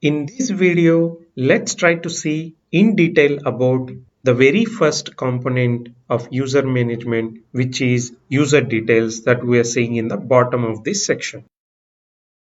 In this video, let's try to see in detail about the very first component of user management, which is user details that we are seeing in the bottom of this section.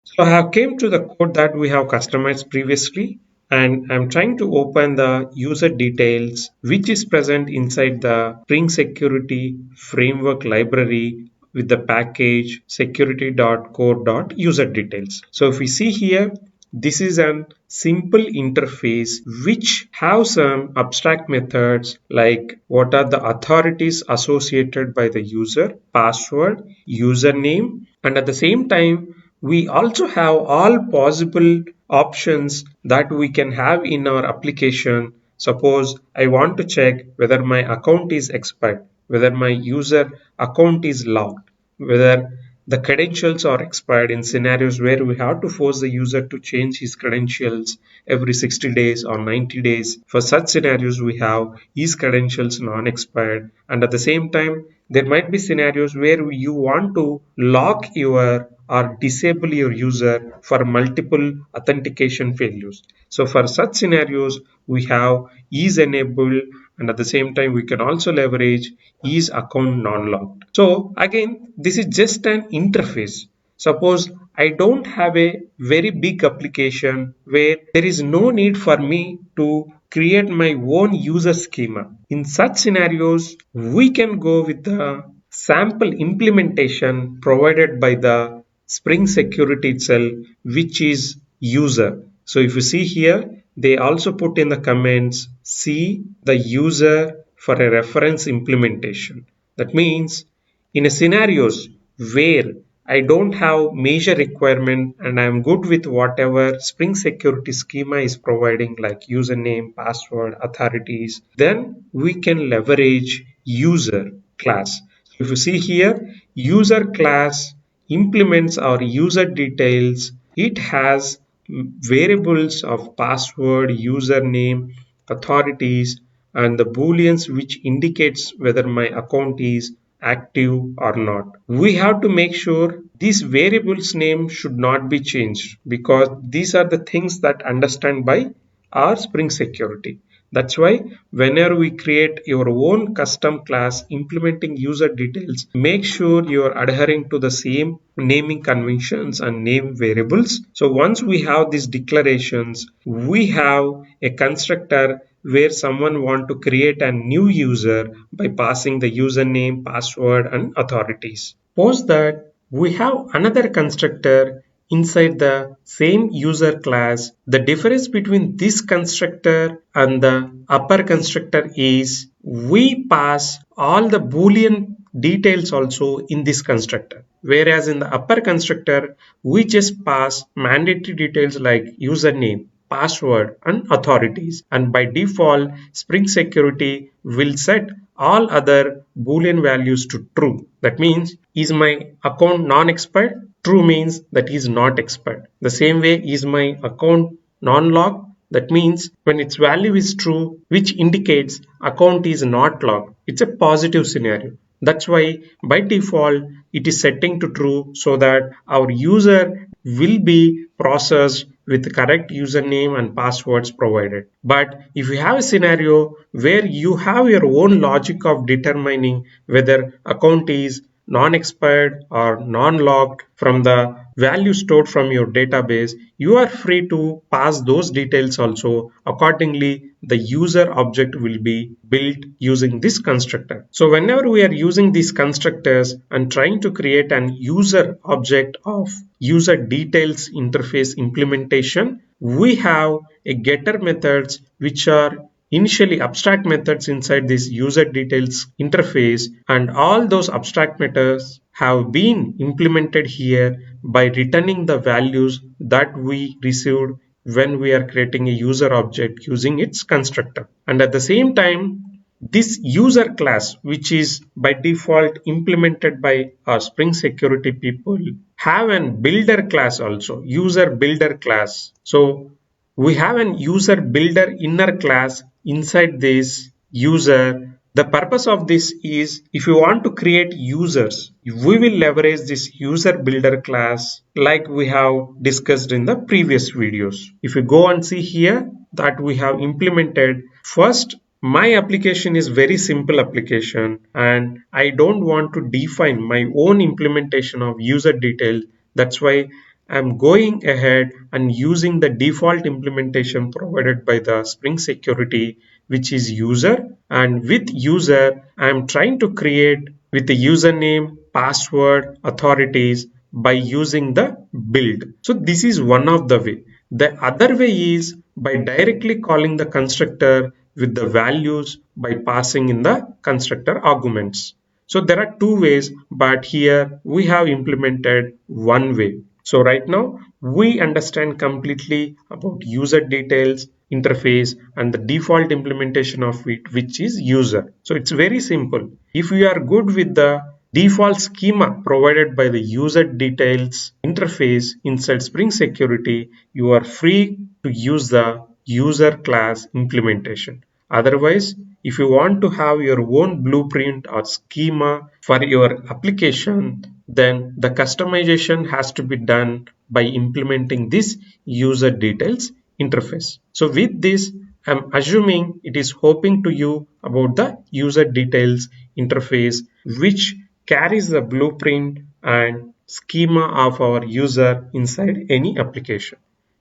So I have came to the code that we have customized previously, and I'm trying to open the user details, which is present inside the Spring Security Framework library with the package security.core.userdetails. So if we see here, this is a simple interface which have some abstract methods like what are the authorities associated by the user, password, username, and at the same time we also have all possible options that we can have in our application. Suppose I want to check whether my account is expired, whether my user account is locked, whether the credentials are expired in scenarios where we have to force the user to change his credentials every 60 days or 90 days. For such scenarios, we have his credentials non-expired. And at the same time, there might be scenarios where you want to lock your or disable your user for multiple authentication failures. So for such scenarios, we have is enabled, and at the same time we can also leverage is account non-locked. So again, this is just an interface. Suppose I don't have a very big application where there is no need for me to create my own user schema. In such scenarios, we can go with the sample implementation provided by the Spring Security itself, which is user. So if you see here, they also put in the comments, see the user for a reference implementation. That means in a scenarios where I don't have major requirement and I'm good with whatever Spring Security schema is providing like username, password, authorities, then we can leverage user class. If you see here, user class implements our user details. It has variables of password, username, authorities, and the booleans which indicates whether my account is active or not. We have to make sure these variables name should not be changed because these are the things that understand by our Spring Security. That's why whenever we create your own custom class implementing user details, make sure you are adhering to the same naming conventions and name variables. So once we have these declarations, we have a constructor where someone want to create a new user by passing the username, password, and authorities. Post that, we have another constructor inside the same user class. The difference between this constructor and the upper constructor is we pass all the boolean details also in this constructor, whereas in the upper constructor we just pass mandatory details like username, password, and authorities, and by default Spring Security will set all other boolean values to true. That means is my account non-expired? True means that is not expired. The same way is my account non-locked? That means when its value is true, which indicates account is not locked. It's a positive scenario. That's why by default it is setting to true so that our user will be processed with the correct username and passwords provided. But if you have a scenario where you have your own logic of determining whether account is non-expired or non-locked from the value stored from your database, you are free to pass those details also. Accordingly, the user object will be built using this constructor. So whenever we are using these constructors and trying to create an user object of user details interface implementation, we have a getter methods which are initially abstract methods inside this user details interface, and all those abstract methods have been implemented here by returning the values that we received when we are creating a user object using its constructor. And at the same time, this user class, which is by default implemented by our Spring Security people, have an builder class also, user builder class. So we have an user builder inner class inside this user The purpose of this is if you want to create users, we will leverage this user builder class like we have discussed in the previous videos. If you go and see here that we have implemented first, my application is very simple application and I don't want to define my own implementation of user detail. That's why I'm going ahead and using the default implementation provided by the Spring Security, which is user. And with user, I'm trying to create with the username, password, authorities by using the build. So this is one of the way. The other way is by directly calling the constructor with the values by passing in the constructor arguments. So there are two ways, but here we have implemented one way. So right now we understand completely about user details, interface and the default implementation of it, which is user. So it's very simple. If you are good with the default schema provided by the user details interface inside Spring Security, you are free to use the user class implementation. Otherwise, if you want to have your own blueprint or schema for your application, then the customization has to be done by implementing this user details interface. So with this, I'm assuming it is hoping to you about the user details interface, which carries the blueprint and schema of our user inside any application.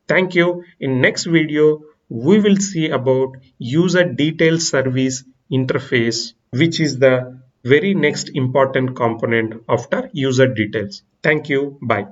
Thank you. In next video, we will see about user details service interface, which is the very next important component after user details. Thank you. Bye.